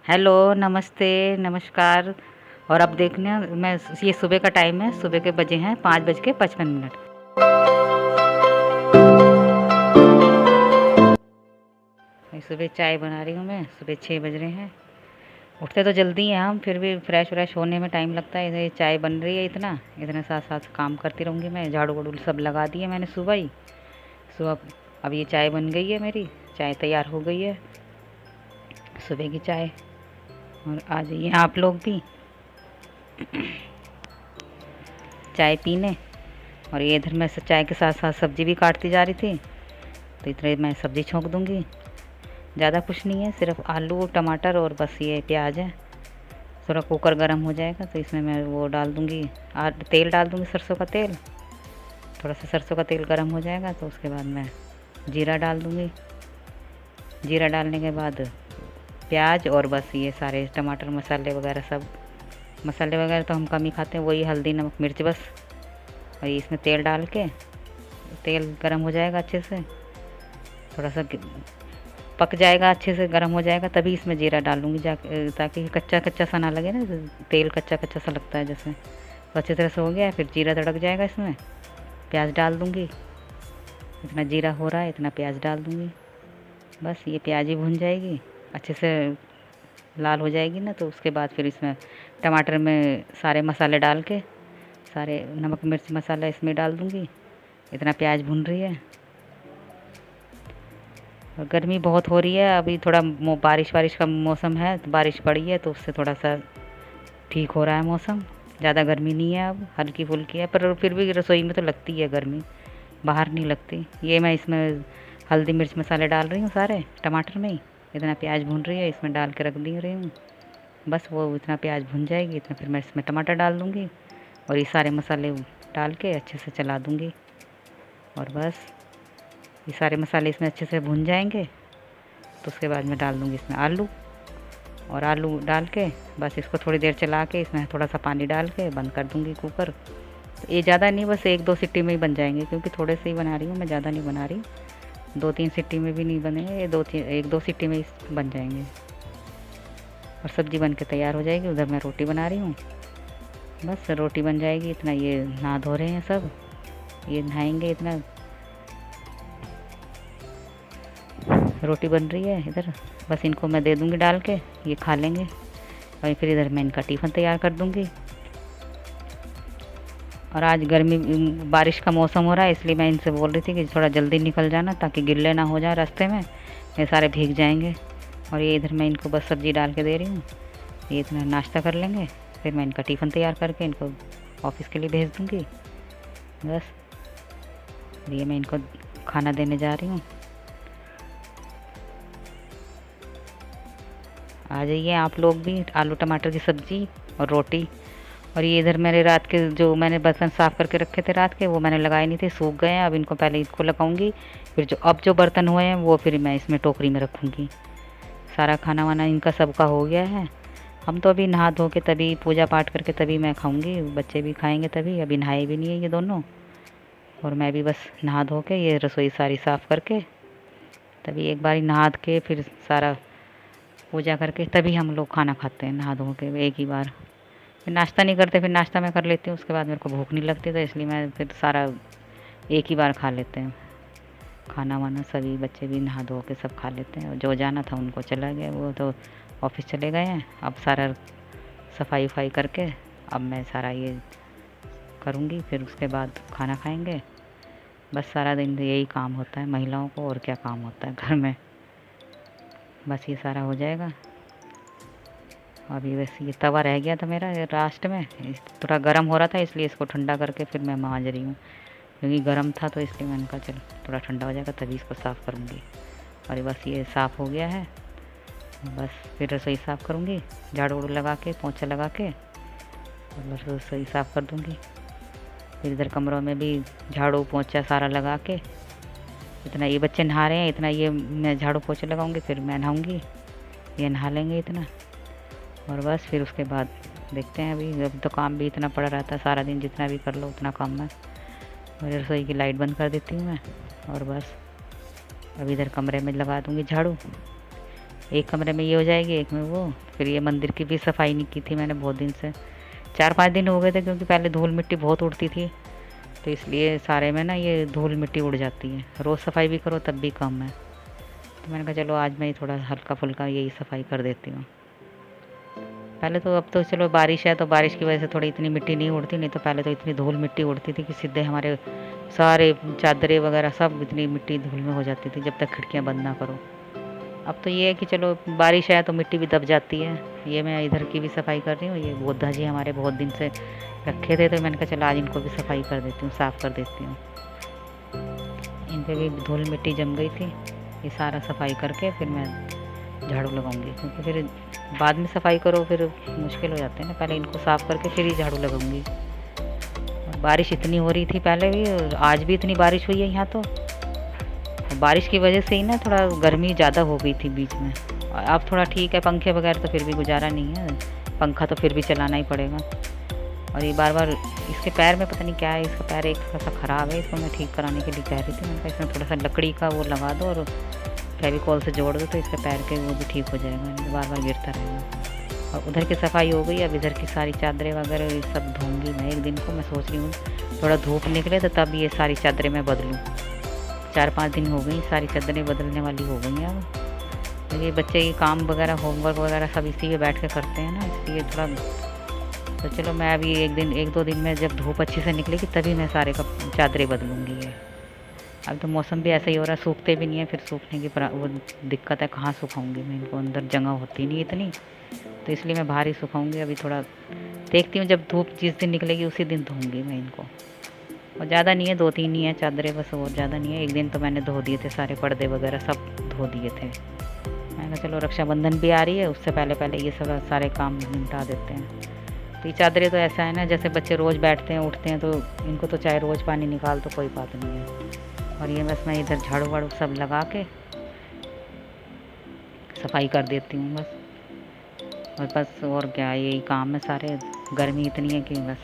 Hello, नमस्ते, नमस्कार। और अब देखना मैं ये सुबह का टाइम है, सुबह के बजे हैं 5:55। सुबह चाय बना रही हूँ मैं, सुबह 6 बज रहे हैं। उठते तो जल्दी हैं हम, फिर भी फ्रेश व्रेश होने में टाइम लगता है। ये चाय बन रही है, इतना इतने साथ साथ काम करती रहूँगी मैं। झाड़ू वाड़ू सब लगा दिए मैंने सुबह ही। सुबह अब ये चाय बन गई है मेरी, चाय तैयार हो गई है, सुबह की चाय। और आ जाइए आप लोग भी चाय पीने। और ये इधर मैं चाय के साथ साथ सब्ज़ी भी काटती जा रही थी, तो इतने मैं सब्ज़ी छोंक दूँगी। ज़्यादा कुछ नहीं है, सिर्फ आलू टमाटर और बस ये प्याज है। थोड़ा कुकर गर्म हो जाएगा तो इसमें मैं वो डाल दूँगी, तेल डाल दूँगी, सरसों का तेल। थोड़ा सा सरसों का तेल गर्म हो जाएगा तो उसके बाद मैं जीरा डाल दूँगी। जीरा डालने के बाद प्याज और बस ये सारे टमाटर मसाले वगैरह सब। मसाले वगैरह तो हम कम ही खाते हैं, वही हल्दी नमक मिर्च बस। और इसमें तेल डाल के, तेल गर्म हो जाएगा अच्छे से, थोड़ा सा पक जाएगा, अच्छे से गर्म हो जाएगा, तभी इसमें जीरा डालूँगी ताकि कच्चा कच्चा सा ना लगे ना। तेल कच्चा कच्चा सा लगता है जैसे, तो अच्छी तरह से हो गया। फिर जीरा तड़क जाएगा, इसमें प्याज डाल दूँगी। इतना जीरा हो रहा है, इतना प्याज डाल दूँगी। बस ये प्याज ही भुन जाएगी, अच्छे से लाल हो जाएगी ना, तो उसके बाद फिर इसमें टमाटर में सारे मसाले डाल के, सारे नमक मिर्च मसाला इसमें डाल दूँगी। इतना प्याज भुन रही है। और गर्मी बहुत हो रही है अभी, थोड़ा बारिश वारिश का मौसम है, तो बारिश पड़ी है तो उससे थोड़ा सा ठीक हो रहा है मौसम। ज़्यादा गर्मी नहीं है अब, हल्की फुल्की है, पर फिर भी रसोई में तो लगती है गर्मी, बाहर नहीं लगती। ये मैं इसमें हल्दी मिर्च मसाले डाल रही हूँ सारे टमाटर में ही। इतना प्याज भून रही है, इसमें डाल के रख दी रही हूँ। बस वो इतना प्याज भुन जाएगी, इतना फिर मैं इसमें टमाटर डाल दूँगी और ये सारे मसाले डाल के अच्छे से चला दूँगी। और बस ये सारे मसाले इसमें अच्छे से भुन जाएंगे तो उसके बाद मैं डाल दूँगी इसमें आलू। और आलू डाल के बस इसको थोड़ी देर चला के इसमें थोड़ा सा पानी डाल के बंद कर दूँगी कुकर। तो ये ज़्यादा नहीं, बस 1-2 सीटी में ही बन जाएंगे, क्योंकि थोड़े से ही बना रही हूँ मैं, ज़्यादा नहीं बना रही। 2-3 सीटी में भी नहीं बनेंगे, ये 1-2 सीटी में ही बन जाएंगे। और सब्ज़ी बन के तैयार हो जाएगी। उधर मैं रोटी बना रही हूँ, बस रोटी बन जाएगी। इतना ये नहा धो रहे हैं सब, ये नहाएंगे। इतना रोटी बन रही है इधर, बस इनको मैं दे दूँगी डाल के, ये खा लेंगे। और फिर इधर मैं इनका टिफ़िन तैयार कर दूँगी। और आज गर्मी बारिश का मौसम हो रहा है, इसलिए मैं इनसे बोल रही थी कि थोड़ा जल्दी निकल जाना, ताकि गिल्ले ना हो जाए रास्ते में, ये सारे भीग जाएंगे। और ये इधर मैं इनको बस सब्ज़ी डाल के दे रही हूँ, ये इतना नाश्ता कर लेंगे। फिर मैं इनका टिफ़िन तैयार करके इनको ऑफिस के लिए भेज दूँगी। बस ये मैं इनको खाना देने जा रही हूँ। आ जाइए आप लोग भी। आलू टमाटर की सब्ज़ी और रोटी। और ये इधर मेरे रात के जो मैंने बर्तन साफ़ करके रखे थे रात के, वो मैंने लगाए नहीं थे, सूख गए हैं। अब इनको पहले इसको लगाऊंगी, फिर जो बर्तन हुए हैं वो फिर मैं इसमें टोकरी में रखूँगी। सारा खाना वाना इनका सबका हो गया है। हम तो अभी नहा धो के तभी पूजा पाठ करके तभी मैं खाऊंगी, बच्चे भी खाएंगे तभी। अभी नहाए भी नहीं है ये दोनों, और मैं भी बस नहा धो के ये रसोई सारी साफ़ करके तभी एक बार नहा के फिर सारा पूजा करके तभी हम लोग खाना खाते हैं, नहा धो के एक ही बार। फिर नाश्ता नहीं करते, फिर नाश्ता मैं कर लेती हूँ, उसके बाद मेरे को भूख नहीं लगती, तो इसलिए मैं फिर सारा एक ही बार खा लेते हैं खाना वाना। सभी बच्चे भी नहा धो के सब खा लेते हैं, और जो जाना था उनको चला गया, वो तो ऑफिस चले गए हैं। अब सारा सफाई वफाई करके अब मैं सारा ये करूँगी, फिर उसके बाद खाना खाएंगे। बस सारा दिन यही काम होता है महिलाओं को, और क्या काम होता है घर में। बस ये सारा हो जाएगा। अभी वैसे ये तवा रह गया था मेरा लास्ट में, थोड़ा गर्म हो रहा था, इसलिए इसको ठंडा करके फिर मैं मांज रही हूँ, क्योंकि गर्म था तो इसलिए मैंने कहा चल थोड़ा ठंडा हो जाएगा तभी इसको साफ़ करूँगी। और बस ये साफ़ हो गया है, बस फिर रसोई साफ़ करूँगी, झाड़ू वाड़ू लगा के पोंछा लगा के, और बस रसोई साफ़ कर दूँगी। फिर इधर कमरों में भी झाड़ू पोंछा सारा लगा के, इतना ये बच्चे नहा रहे हैं, इतना ये मैं झाड़ू पोंछे लगाऊँगी, फिर मैं नहाऊँगी, ये नहा लेंगे इतना। और बस फिर उसके बाद देखते हैं। अभी तो काम भी इतना पड़ा रहता है, सारा दिन जितना भी कर लो उतना काम है। और रसोई की लाइट बंद कर देती हूँ मैं, और बस अब इधर कमरे में लगा दूँगी झाड़ू। एक कमरे में ये हो जाएगी, एक में वो। फिर ये मंदिर की भी सफाई नहीं की थी मैंने बहुत दिन से, 4-5 दिन हो गए थे, क्योंकि पहले धूल मिट्टी बहुत उड़ती थी, तो इसलिए सारे में ना ये धूल मिट्टी उड़ जाती है। रोज़ सफाई भी करो तब भी कम है, तो मैंने कहा चलो आज मैं थोड़ा हल्का फुल्का यही सफाई कर देती हूँ। पहले तो, अब तो चलो बारिश है तो बारिश की वजह से थोड़ी इतनी मिट्टी नहीं उड़ती, नहीं तो पहले तो इतनी धूल मिट्टी उड़ती थी कि सीधे हमारे सारे चादरें वगैरह सब इतनी मिट्टी धूल में हो जाती थी जब तक खिड़कियाँ बंद ना करो। अब तो ये है कि चलो बारिश है तो मिट्टी भी दब जाती है। ये मैं इधर की भी सफाई कर रही हूँ। ये बोधा जी हमारे बहुत दिन से रखे थे, तो मैंने कहा चलो आज इनको भी सफाई कर देती हूँ, साफ़ कर देती हूँ। इन पर भी धूल मिट्टी जम गई थी, ये सारा सफाई करके फिर मैं झाड़ू लगाऊंगी, क्योंकि फिर बाद में सफाई करो फिर मुश्किल हो जाते हैं ना, पहले इनको साफ़ करके फिर ही झाड़ू लगाऊंगी। और बारिश इतनी हो रही थी पहले भी, और आज भी इतनी बारिश हुई है यहाँ तो। बारिश की वजह से ही ना थोड़ा गर्मी ज़्यादा हो गई थी बीच में। अब थोड़ा ठीक है, पंखे वगैरह तो फिर भी गुजारा नहीं है, पंखा तो फिर भी चलाना ही पड़ेगा। और ये बार बार इसके पैर में पता नहीं क्या है, इसका पैर एक सा ख़राब है, इसको मैं ठीक कराने के लिए कह रही थी। मैंने कहा इसमें थोड़ा सा लकड़ी का वो लगा दो और फेविकॉल से जोड़ दो, तो इसके पैर के वो भी ठीक हो जाएगा, बार बार गिरता रहेगा। और उधर की सफाई हो गई, अब इधर की सारी चादरें वगैरह ये सब धोंगी मैं एक दिन को। मैं सोच रही हूँ थोड़ा धूप निकले तो तब ये सारी चादरें मैं बदलूँ। 4-5 दिन हो गई, सारी चादरें बदलने वाली हो गई हैं अब। तो ये बच्चे की काम वगैरह होमवर्क वगैरह सब इसी पे बैठ के करते हैं ना, इसलिए थोड़ा, तो चलो मैं अभी 1-2 दिन में जब धूप अच्छी से निकलेगी तभी मैं सारे चादरें बदलूँगी। ये अब तो मौसम भी ऐसा ही हो रहा है, सूखते भी नहीं है, फिर सूखने की वो दिक्कत है, कहाँ सुखाऊंगी मैं इनको, अंदर जगह होती नहीं इतनी, तो इसलिए मैं बाहर ही सुखाऊंगी। अभी थोड़ा देखती हूँ, जब धूप जिस दिन निकलेगी उसी दिन धोऊंगी मैं इनको। और ज़्यादा नहीं है, 2-3 ही है चादरें बस, और ज़्यादा नहीं है। एक दिन तो मैंने धो दिए थे, सारे पर्दे वगैरह सब धो दिए थे। मैंने कहा चलो रक्षाबंधन भी आ रही है, उससे पहले पहले ये सब सारे काम निपटा देते हैं। तो ये चादरें तो ऐसा है ना, जैसे बच्चे रोज़ बैठते हैं उठते हैं, तो इनको तो चाहे रोज़ पानी निकाल तो कोई बात नहीं है। और ये बस मैं इधर झाड़ू वाड़ू सब लगा के सफाई कर देती हूँ बस। और बस और क्या, यही काम है सारे। गर्मी इतनी है कि बस।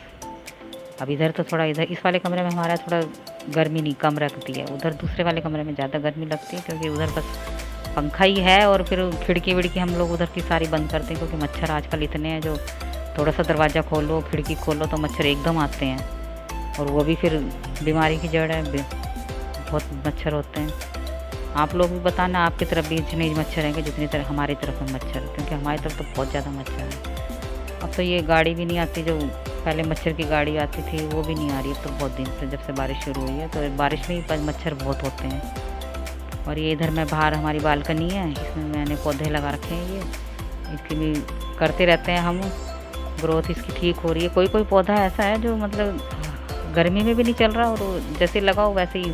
अब इधर तो थोड़ा, इधर इस वाले कमरे में हमारा थोड़ा गर्मी नहीं कम रखती है, उधर दूसरे वाले कमरे में ज़्यादा गर्मी लगती है, क्योंकि उधर बस पंखा ही है। और फिर खिड़की विड़की हम लोग उधर की सारी बंद करते हैं, क्योंकि मच्छर आजकल इतने हैं, जो थोड़ा सा दरवाज़ा खोलो खिड़की खोलो तो मच्छर एकदम आते हैं, और वो भी फिर बीमारी की जड़ है, बहुत मच्छर होते हैं। आप लोग भी बताना आपकी तरफ भी इतने मच्छर हैं कि जितनी तरह हमारी तरफ में मच्छर, क्योंकि हमारी तरफ तो बहुत ज़्यादा मच्छर है। अब तो ये गाड़ी भी नहीं आती, जो पहले मच्छर की गाड़ी आती थी वो भी नहीं आ रही है, तो बहुत दिन से जब से बारिश शुरू हुई है, तो बारिश में ही मच्छर बहुत होते हैं। और ये इधर में बाहर हमारी बालकनी है, इसमें मैंने पौधे लगा रखे हैं, ये इसकी भी करते रहते हैं हम, ग्रोथ इसकी ठीक हो रही है। कोई कोई पौधा ऐसा है जो मतलब गर्मी में भी नहीं चल रहा, और जैसे लगाओ वैसे ही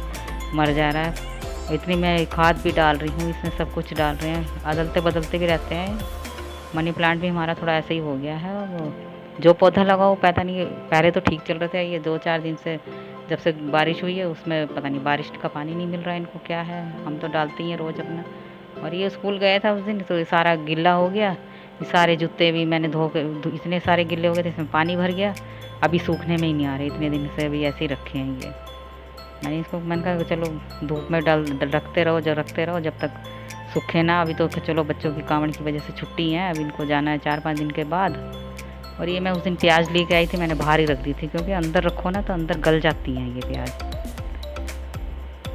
मर जा रहा है। इतनी मैं खाद भी डाल रही हूँ, इसमें सब कुछ डाल रहे हैं, अदलते बदलते भी रहते हैं। मनी प्लांट भी हमारा थोड़ा ऐसा ही हो गया है। वो जो पौधा लगाओ पता नहीं, पहले तो ठीक चल रहे थे, ये 2-4 दिन से जब से बारिश हुई है उसमें पता नहीं बारिश का पानी नहीं मिल रहा है इनको, क्या है। हम तो डालते ही हैं रोज़ अपना। और ये स्कूल गया था उस दिन, तो ये सारा गिल्ला हो गया, ये सारे जूते भी मैंने धो के, इतने सारे गिल्ले हो गए थे, इसमें पानी भर गया, अभी सूखने में ही नहीं आ रहे, इतने दिन से अभी ऐसे ही रखे हैं ये। मैंने इसको, मैंने कहा चलो धूप में रखते रहो, जब तक सूखे ना। अभी तो चलो बच्चों की कावड़ की वजह से छुट्टी है, अभी इनको जाना है 4-5 दिन के बाद। और ये मैं उस दिन प्याज लेके आई थी, मैंने बाहर ही रख दी थी, क्योंकि अंदर रखो ना तो अंदर गल जाती हैं ये प्याज,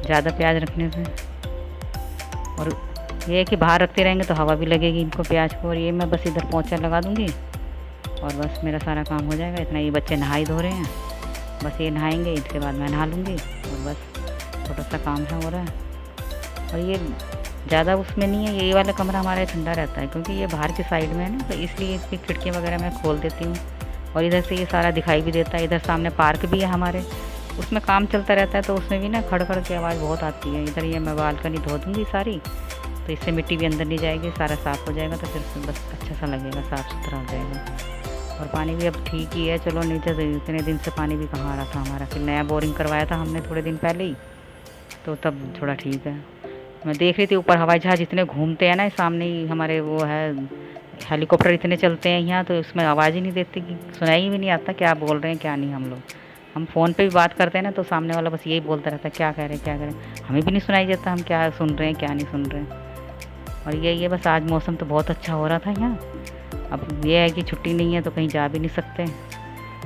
ज़्यादा प्याज रखने से। और ये है कि बाहर रखते रहेंगे तो हवा भी लगेगी इनको प्याज को। और ये मैं बस इधर पोंछा लगा दूँगी और बस मेरा सारा काम हो जाएगा। इतना, ये बच्चे नहाई धो रहे हैं, बस ये नहाएंगे, इसके बाद मैं नहा लूँगी, और बस छोटा सा काम है हो रहा है। और ये ज़्यादा उसमें नहीं है, ये वाला कमरा हमारा ठंडा रहता है, क्योंकि ये बाहर की साइड में है ना, तो इसलिए इसकी खिड़कियाँ वगैरह मैं खोल देती हूँ। और इधर से ये सारा दिखाई भी देता है। इधर सामने पार्क भी है हमारे, उसमें काम चलता रहता है, तो उसमें भी ना खड़ खड़ की आवाज़ बहुत आती है। इधर ये मैं बालकनी धो दूँगी सारी, तो इससे मिट्टी भी अंदर नहीं जाएगी, सारा साफ़ हो जाएगा, तो फिर बस अच्छा सा लगेगा, साफ़ सुथरा हो जाएगा। और पानी भी अब ठीक ही है, चलो, नहीं तो इतने दिन से पानी भी कहाँ आ रहा था हमारा। फिर नया बोरिंग करवाया था हमने थोड़े दिन पहले ही, तो तब थोड़ा ठीक है। मैं देख रही थी ऊपर हवाई जहाज़ इतने घूमते हैं ना, सामने ही हमारे वो है, हेलीकॉप्टर इतने चलते हैं यहाँ, तो उसमें आवाज़ ही नहीं देती, कि सुनाई भी नहीं आता क्या बोल रहे हैं क्या नहीं। हम फ़ोन पे भी बात करते हैं ना, तो सामने वाला बस यही बोलता रहता है, क्या कह रहे हैं क्या कह रहे हैं, हमें भी नहीं सुनाई देता हम क्या सुन रहे हैं क्या नहीं सुन रहे हैं। और ये बस आज मौसम तो बहुत अच्छा हो रहा था यहाँ। अब ये है कि छुट्टी नहीं है तो कहीं जा भी नहीं सकते।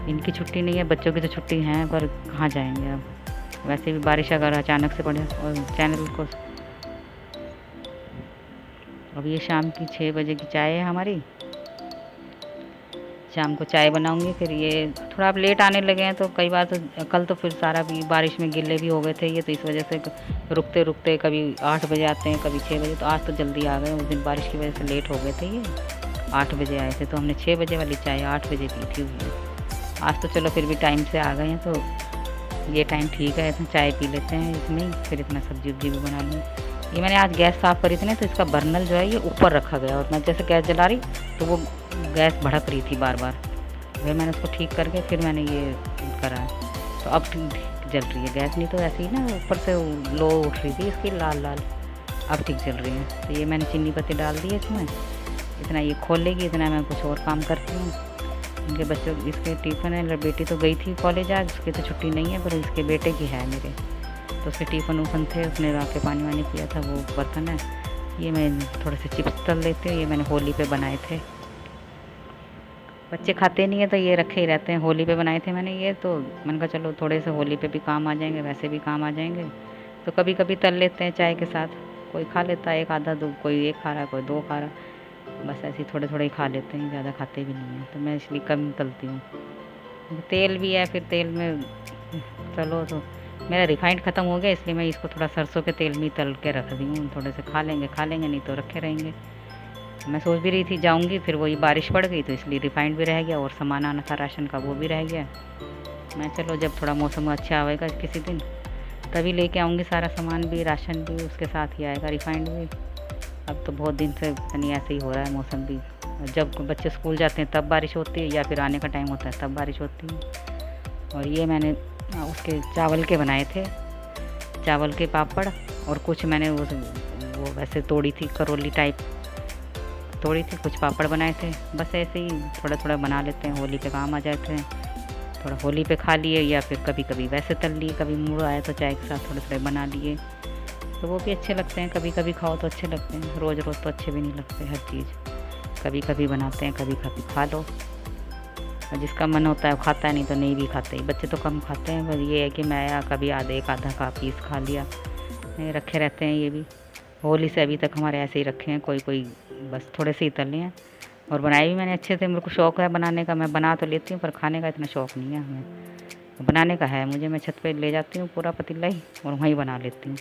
इनकी छुट्टी नहीं है, बच्चों की तो छुट्टी है, पर कहाँ जाएंगे अब। वैसे भी बारिश अगर अचानक से पड़े और चैनल को। अब ये शाम की 6 बजे की चाय है हमारी। शाम को चाय बनाऊंगी। फिर ये थोड़ा अब लेट आने लगे हैं तो कई बार तो कल तो फिर सारा भी बारिश में गिले भी हो गए थे ये, तो इस वजह से रुकते रुकते कभी 8 बजे आते हैं, कभी 6 बजे। तो आज तो जल्दी आ गए, उस दिन बारिश की वजह से लेट हो गए थे ये। 8 बजे आए थे तो हमने 6 बजे वाली चाय 8 बजे पी थी हुई। आज तो चलो फिर भी टाइम से आ गए हैं तो ये टाइम ठीक है, इतना चाय पी लेते हैं इसमें ही, फिर इतना सब्जी वब्जी भी बना लूँ। ये मैंने आज गैस साफ़ करी थी ना, तो इसका बर्नल जो है ये ऊपर रखा गया, और मैं जैसे गैस जला रही तो वो गैस भड़क रही थी बार बार। फिर मैंने उसको ठीक करके फिर मैंने ये करा, तो अब ठीक जल रही है गैस। नहीं तो ऐसे ही ना ऊपर से लो उठ रही थी इसकी लाल लाल, अब ठीक जल रही है। तो ये मैंने चीनी पत्ती डाल दी है इसमें, इतना ये खोल लेगी, इतना मैं कुछ और काम करती हूँ। इनके बच्चों इसके टिफ़िन है, बेटी तो गई थी कॉलेज आज, उसकी तो छुट्टी नहीं है, पर इसके बेटे की है मेरे, तो उसके टिफ़िन उफ़न थे, उसने आके पानी वानी पिया था, वो बर्तन है। ये मैं थोड़े से चिप्स तल लेती हूँ, ये मैंने होली पे बनाए थे। बच्चे खाते नहीं है तो ये रखे ही रहते हैं, होली पे बनाए थे मैंने ये, तो मैंने कहा चलो थोड़े से होली पे भी काम आ जाएंगे, वैसे भी काम आ जाएंगे। तो कभी कभी तल लेते हैं चाय के साथ, कोई खा लेता है एक आधा, दो कोई एक खा रहा कोई दो खा रहा, बस ऐसे ही थोड़े थोड़े ही खा लेते हैं, ज़्यादा खाते भी नहीं हैं, तो मैं इसलिए कम तलती हूँ। तेल भी है, फिर तेल में चलो तो मेरा रिफाइंड ख़त्म हो गया, इसलिए मैं इसको थोड़ा सरसों के तेल में तल के रख दी हूँ, थोड़े से खा लेंगे नहीं तो रखे रहेंगे। मैं सोच भी रही थी जाऊँगी, फिर वही बारिश पड़ गई तो इसलिए रिफाइंड भी रह गया, और सामान आना था राशन का वो भी रह गया। मैं चलो जब थोड़ा मौसम अच्छा आएगा किसी दिन तभी लेके आऊँगी सारा सामान भी, राशन भी उसके साथ ही आएगा, रिफाइंड भी। अब तो बहुत दिन से नहीं ऐसे ही हो रहा है मौसम भी, जब बच्चे स्कूल जाते हैं तब बारिश होती है, या फिर आने का टाइम होता है तब बारिश होती है। और ये मैंने उसके चावल के बनाए थे, चावल के पापड़, और कुछ मैंने वो वैसे तोड़ी थी, करोली टाइप तोड़ी थी, कुछ पापड़ बनाए थे। बस ऐसे ही थोड़ा थोड़ा बना लेते हैं, होली पे काम आ जाते हैं, थोड़ा होली पे खा लिए, या फिर कभी कभी वैसे तल लिए, कभी मूड आया तो चाय के साथ थोड़े थोड़े बना लिए, तो वो भी अच्छे लगते हैं। कभी कभी खाओ तो अच्छे लगते हैं, रोज़ रोज़ तो अच्छे भी नहीं लगते हर चीज़, कभी कभी बनाते हैं, कभी कभी खा लो, और जिसका मन होता है वो खाता है, नहीं तो नहीं भी खाते। बच्चे तो कम खाते हैं, पर ये है कि मैं कभी एक आधा का पीस खा लिया, रखे रहते हैं ये भी। होली से अभी तक हमारे ऐसे ही रखे हैं, कोई कोई बस थोड़े से ही तले हैं, और बनाए भी मैंने अच्छे से। मेरे को शौक़ है बनाने का, मैं बना तो लेती हूँ, पर खाने का इतना शौक़ नहीं है हमें, बनाने का है मुझे। मैं छत पे ले जाती हूँ पूरा पतीला ही, और वहीं बना लेती हूँ।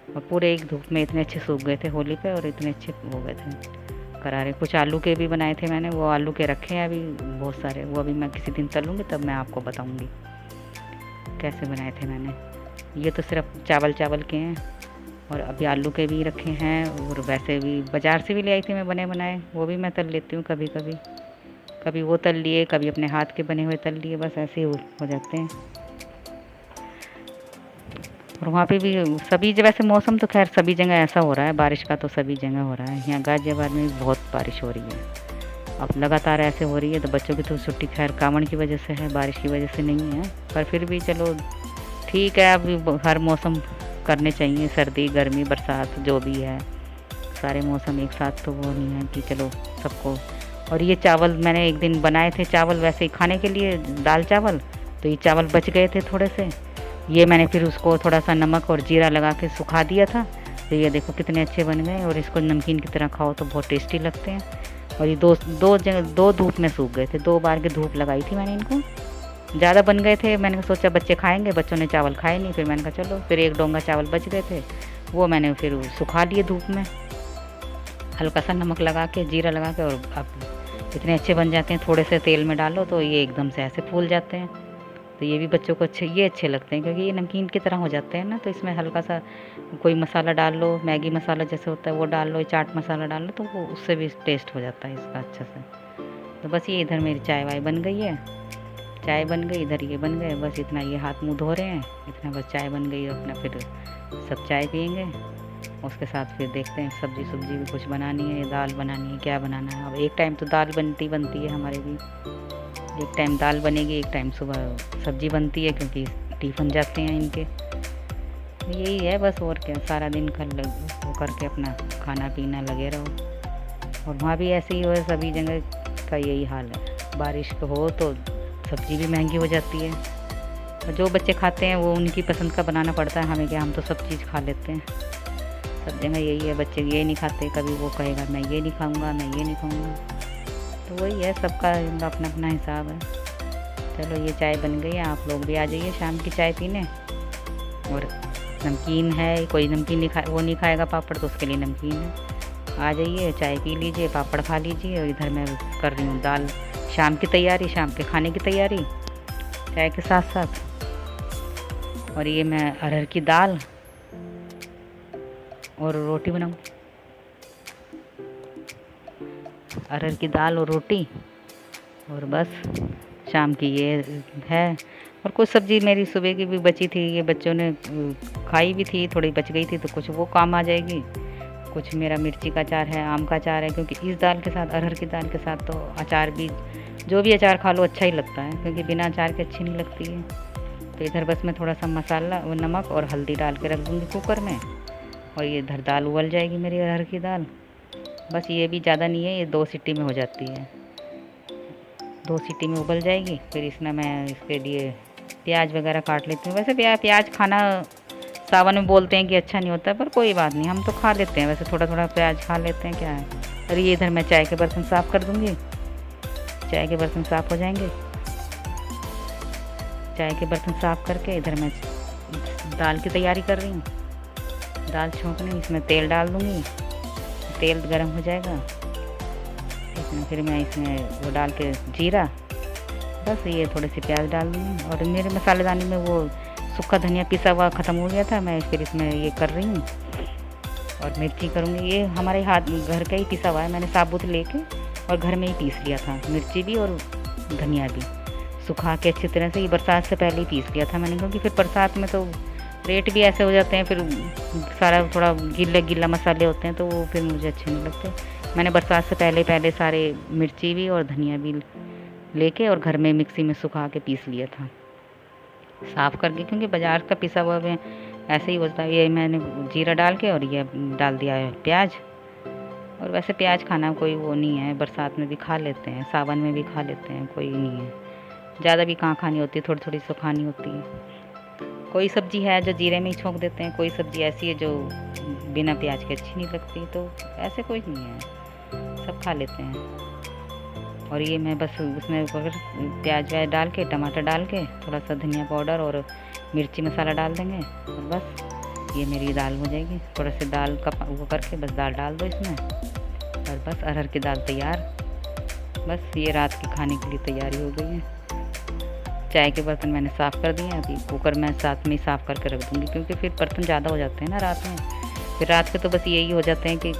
और पूरे एक धूप में इतने अच्छे सूख गए थे होली पे, और इतने अच्छे हो गए थे करारे। कुछ आलू के भी बनाए थे मैंने, वो आलू के रखे हैं अभी बहुत सारे, वो अभी मैं किसी दिन तलूँगी तब मैं आपको बताऊँगी कैसे बनाए थे मैंने। ये तो सिर्फ चावल के हैं, और अभी आलू के भी रखे हैं, और वैसे भी बाज़ार से भी ले आई थी मैं बने बनाए, वो भी मैं तल लेती हूँ कभी कभी। कभी वो तल लिए, कभी अपने हाथ के बने हुए तल लिए, बस ऐसे ही हो जाते हैं। और वहाँ पे भी सभी जगह, वैसे मौसम तो खैर सभी जगह ऐसा हो रहा है बारिश का, तो सभी जगह हो रहा है। यहाँ गाज़ियाबाद में भी बहुत बारिश हो रही है, अब लगातार ऐसे हो रही है। तो बच्चों की तो छुट्टी खैर कावड़ की वजह से है, बारिश की वजह से नहीं है, पर फिर भी चलो ठीक है। अब हर मौसम करने चाहिए, सर्दी गर्मी बरसात जो भी है, सारे मौसम एक साथ तो वो नहीं है कि चलो सबको। और ये चावल मैंने एक दिन बनाए थे, चावल वैसे ही खाने के लिए, दाल चावल, तो ये चावल बच गए थे थोड़े से, ये मैंने फिर उसको थोड़ा सा नमक और जीरा लगा के सुखा दिया था, तो ये देखो कितने अच्छे बन गए। और इसको नमकीन की तरह खाओ तो बहुत टेस्टी लगते हैं। और ये दो धूप में सूख गए थे, 2 बार की धूप लगाई थी मैंने इनको, ज़्यादा बन गए थे। मैंने सोचा बच्चे खाएंगे, बच्चों ने चावल खाए नहीं, फिर मैंने कहा चलो, फिर 1 डोंगा चावल बच गए थे, वो मैंने फिर सुखा लिए धूप में, हल्का सा नमक लगा के जीरा लगा के, और अब इतने अच्छे बन जाते हैं। थोड़े से तेल में डालो तो ये एकदम से ऐसे फूल जाते हैं, तो ये भी बच्चों को अच्छे लगते हैं, क्योंकि ये नमकीन की तरह हो जाते हैं ना। तो इसमें हल्का सा कोई मसाला डाल लो, मैगी मसाला जैसे होता है वो डाल लो, चाट मसाला डाल लो, तो वो उससे भी टेस्ट हो जाता है इसका अच्छा से। तो बस ये इधर मेरी चाय वाय बन गई है, चाय बन गई, इधर ये बन गए, बस इतना। ये हाथ मुँह धो रहे हैं, इतना बस चाय बन गई, अपना फिर सब चाय पियेंगे। उसके साथ फिर देखते हैं सब्जी भी कुछ बनानी है, दाल बनानी है, क्या बनाना है। अब एक टाइम तो दाल बनती है हमारे भी, एक टाइम दाल बनेगी, एक टाइम सुबह सब्जी बनती है, क्योंकि टिफ़िन जाते हैं इनके। यही है बस, और क्या, सारा दिन वो करके अपना खाना पीना लगे रहो। और वहाँ भी ऐसे ही हो, सभी जगह का यही हाल है। बारिश हो तो सब्ज़ी भी महंगी हो जाती है, और जो बच्चे खाते हैं वो उनकी पसंद का बनाना पड़ता है। हमें क्या, हम तो सब चीज़ खा लेते हैं। सब जगह यही है, बच्चे ये नहीं खाते, कभी वो कहेगा मैं ये नहीं खाऊंगा, मैं ये नहीं खाऊंगा। तो वही है, सबका अपना अपना हिसाब है। चलो ये चाय बन गई है, आप लोग भी आ जाइए शाम की चाय पीने। और नमकीन है, कोई नमकीन नहीं वो नहीं खाएगा पापड़, तो उसके लिए नमकीन है। आ जाइए, चाय पी लीजिए, पापड़ खा लीजिए। और इधर मैं कर रही हूँ दाल, शाम की तैयारी, शाम के खाने की तैयारी चाय के साथ साथ। और ये मैं अरहर की दाल और रोटी बनाऊँ, अरहर की दाल और रोटी, और बस शाम की ये है। और कुछ सब्ज़ी मेरी सुबह की भी बची थी, ये बच्चों ने खाई भी थी, थोड़ी बच गई थी, तो कुछ वो काम आ जाएगी। कुछ मेरा मिर्ची का अचार है, आम का अचार है, क्योंकि इस दाल के साथ, अरहर की दाल के साथ तो अचार भी, जो भी अचार खा लो अच्छा ही लगता है, क्योंकि बिना अचार के अच्छी नहीं लगती है। तो इधर बस मैं थोड़ा सा मसाला, वो नमक और हल्दी डाल के रख दूँगी कुकर में। और ये इधर दाल उबल जाएगी मेरी, अरहर की दाल। बस ये भी ज़्यादा नहीं है, ये 2 सीटी में हो जाती है, 2 सीटी में उबल जाएगी। फिर इसमें मैं इसके लिए प्याज वगैरह काट लेती हूँ। वैसे प्याज खाना सावन में बोलते हैं कि अच्छा नहीं होता है, पर कोई बात नहीं, हम तो खा लेते हैं। वैसे थोड़ा थोड़ा प्याज खा लेते हैं, क्या है। और ये इधर मैं चाय के बर्तन साफ़ कर दूँगी, चाय के बर्तन साफ़ हो जाएंगे। चाय के बर्तन साफ़ करके इधर मैं दाल की तैयारी कर रही हूँ। दाल छोंकनी, इसमें तेल डाल दूँगी, तेल गर्म हो जाएगा, इसमें फिर मैं इसमें वो डाल के जीरा, बस ये थोड़े से प्याज डाल दूँगी। और मेरे मसालेदानी में वो सूखा धनिया पिसा हुआ ख़त्म हो गया था, मैं फिर इसमें ये कर रही हूँ। और मिर्ची करूँगी, ये हमारे हाथ घर का ही पिसा हुआ है, मैंने साबुत लेके और घर में ही पीस लिया था, मिर्ची भी और धनिया भी सुखा के अच्छी तरह से। ये बरसात से पहले ही पीस लिया था मैंने, क्योंकि फिर बरसात में तो रेट भी ऐसे हो जाते हैं, फिर सारा थोड़ा गीला मसाले होते हैं, तो वो फिर मुझे अच्छे नहीं लगते। मैंने बरसात से पहले सारे मिर्ची भी और धनिया भी लेके और घर में मिक्सी में सुखा के पीस लिया था, साफ़ करके, क्योंकि बाज़ार का पिसा हुआ में ऐसे ही होता है। ये मैंने जीरा डाल के और ये डाल दिया है प्याज। और वैसे प्याज खाना कोई वो नहीं है, बरसात में भी खा लेते हैं, सावन में भी खा लेते हैं, कोई नहीं है। ज़्यादा भी कहाँ खानी होती है, थोड़ी थोड़ी सो खानी होती है। कोई सब्ज़ी है जो जीरे में ही छोंक देते हैं, कोई सब्ज़ी ऐसी है जो बिना प्याज के अच्छी नहीं लगती, तो ऐसे कोई नहीं है, सब खा लेते हैं। और ये मैं बस उसमें प्याज व्याज डाल के, टमाटर डाल के, थोड़ा सा धनिया पाउडर और मिर्ची मसाला डाल देंगे, और बस ये मेरी दाल हो जाएगी। थोड़ा सा दाल का वो करके बस दाल डाल दो इसमें, और बस अरहर की दाल तैयार। बस ये रात के खाने के लिए तैयारी हो गई है। चाय के बर्तन मैंने साफ़ कर दिए हैं, अभी कुकर में साथ में ही साफ़ करके रख दूँगी, क्योंकि फिर बर्तन ज़्यादा हो जाते हैं ना रात में। फिर रात के तो बस यही हो जाते हैं कि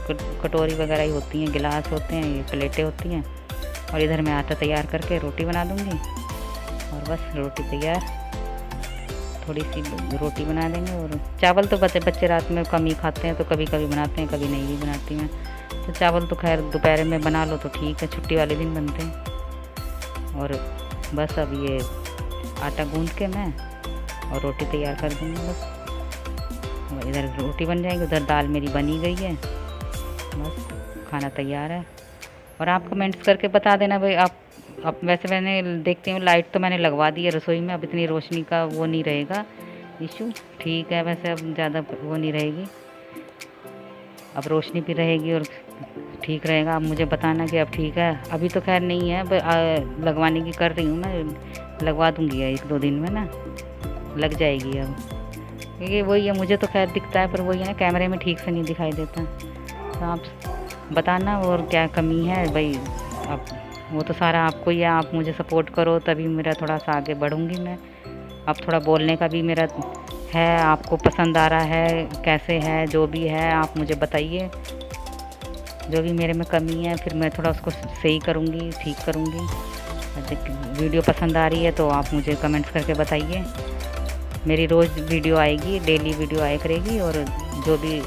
कटोरी वगैरह ही होती हैं, गिलास होते हैं, ये प्लेटें होती हैं। और इधर मैं आटा तैयार करके रोटी बना दूँगी, और बस रोटी तैयार, थोड़ी सी रोटी बना देंगे। और चावल तो बच्चे रात में कम ही खाते हैं, तो कभी कभी बनाते हैं, कभी नहीं भी बनाती हैं। तो चावल तो खैर दोपहर में बना लो तो ठीक है, छुट्टी वाले दिन बनते हैं। और बस अब ये आटा गूंद के मैं और रोटी तैयार कर दूँगी बस। और इधर रोटी बन जाएगी, उधर दाल मेरी बनी गई है, बस खाना तैयार है। और आप कमेंट्स करके बता देना भाई आप। अब वैसे मैंने देखती हूँ लाइट तो मैंने लगवा दी है रसोई में, अब इतनी रोशनी का वो नहीं रहेगा इशू, ठीक है। वैसे अब ज़्यादा वो नहीं रहेगी, अब रोशनी भी रहेगी और ठीक रहेगा। अब मुझे बताना कि अब ठीक है। अभी तो खैर नहीं है, लगवाने की कर रही हूँ मैं, लगवा दूँगी 1-2 दिन में ना, लग जाएगी अब, क्योंकि वही है, मुझे तो खैर दिखता है, पर वही है ना, कैमरे में ठीक से नहीं दिखाई देता। तो आप बताना और क्या कमी है भाई। अब वो तो सारा आपको ही है, आप मुझे सपोर्ट करो तभी मेरा थोड़ा सा आगे बढ़ूँगी मैं। अब थोड़ा बोलने का भी मेरा है, आपको पसंद आ रहा है कैसे है, जो भी है आप मुझे बताइए, जो भी मेरे में कमी है, फिर मैं थोड़ा उसको सही करूँगी, ठीक करूँगी। वीडियो पसंद आ रही है तो आप मुझे कमेंट्स करके बताइए। मेरी रोज़ वीडियो आएगी, डेली वीडियो आया करेगी, और जो भी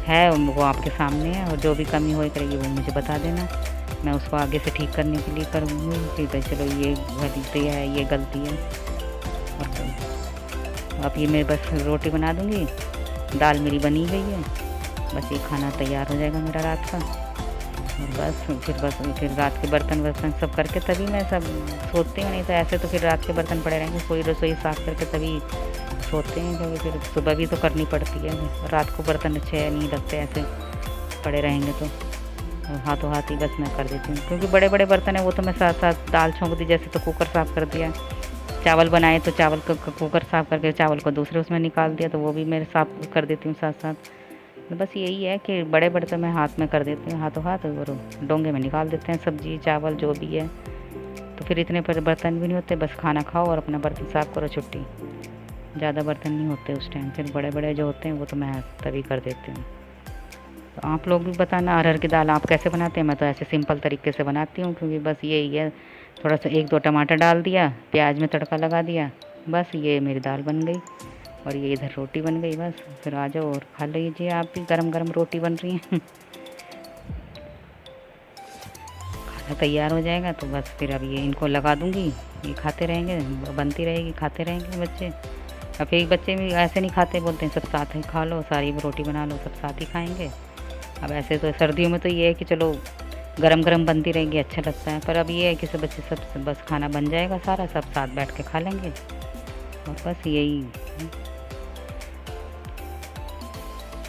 है वो आपके सामने है, और जो भी कमी हो करेगी वो मुझे बता देना, मैं उसको आगे से ठीक करने के लिए करूँगी कि भाई चलो ये गलती है, ये गलती है। और अब ये मैं बस रोटी बना दूँगी दाल मेरी बनी गई है, बस ये खाना तैयार हो जाएगा मेरा रात का। और फिर रात के बर्तन वर्तन सब करके तभी मैं सब सोती हूँ, नहीं तो ऐसे तो फिर रात के बर्तन पड़े रहेंगे। पूरी रसोई साफ़ करके तभी सोते हैं, क्योंकि फिर सुबह भी तो करनी पड़ती है। रात को बर्तन अच्छे नहीं लगते ऐसे पड़े रहेंगे तो हाथों हाथ ही बस मैं कर देती हूँ, क्योंकि बड़े बड़े बर्तन है वो तो मैं साथ साथ दाल छोंक दी, जैसे तो कुकर साफ़ कर दिया, चावल बनाए तो चावल को कुकर साफ़ करके चावल को दूसरे उसमें निकाल दिया, तो वो भी मैं साफ़ कर देती हूँ साथ साथ। तो बस यही है कि बड़े बर्तन मैं हाथ में कर देती हूँ, हाथों हाथ, और डोंगे में निकाल देते हैं सब्जी चावल जो भी है। तो फिर इतने बर्तन भी नहीं होते, बस खाना खाओ और अपना बर्तन साफ़ करो, छुट्टी। ज़्यादा बर्तन नहीं होते उस टाइम, फिर बड़े बड़े जो होते हैं वो तो मैं तभी कर देती हूँ। तो आप लोग भी बताना अरहर की दाल आप कैसे बनाते हैं। मैं तो ऐसे सिंपल तरीके से बनाती हूँ, क्योंकि बस यही है, थोड़ा सा 1-2 टमाटर डाल दिया, प्याज में तड़का लगा दिया, बस ये मेरी दाल बन गई। और ये इधर रोटी बन गई, बस फिर आ जाओ और खा लीजिए आप भी, गरम गरम रोटी बन रही है। खाना तैयार हो जाएगा तो बस फिर अब ये इनको लगा दूँगी, ये खाते रहेंगे, बनती रहेगी, खाते रहेंगे बच्चे। अब एक बच्चे भी ऐसे नहीं खाते, बोलते हैं सब साथ ही खा लो, सारी रोटी बना लो, सब साथ ही खाएंगे। अब ऐसे तो सर्दियों में तो ये है कि चलो गरम गरम बनती रहेगी, अच्छा लगता है, पर अब ये है कि सब बच्चे सब बस खाना बन जाएगा सारा, सब साथ बैठ के खा लेंगे, और बस यही।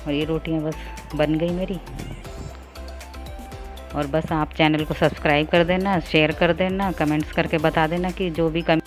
और ये रोटियां बस बन गई मेरी। और बस आप चैनल को सब्सक्राइब कर देना, शेयर कर देना, कमेंट्स करके बता देना कि जो भी कम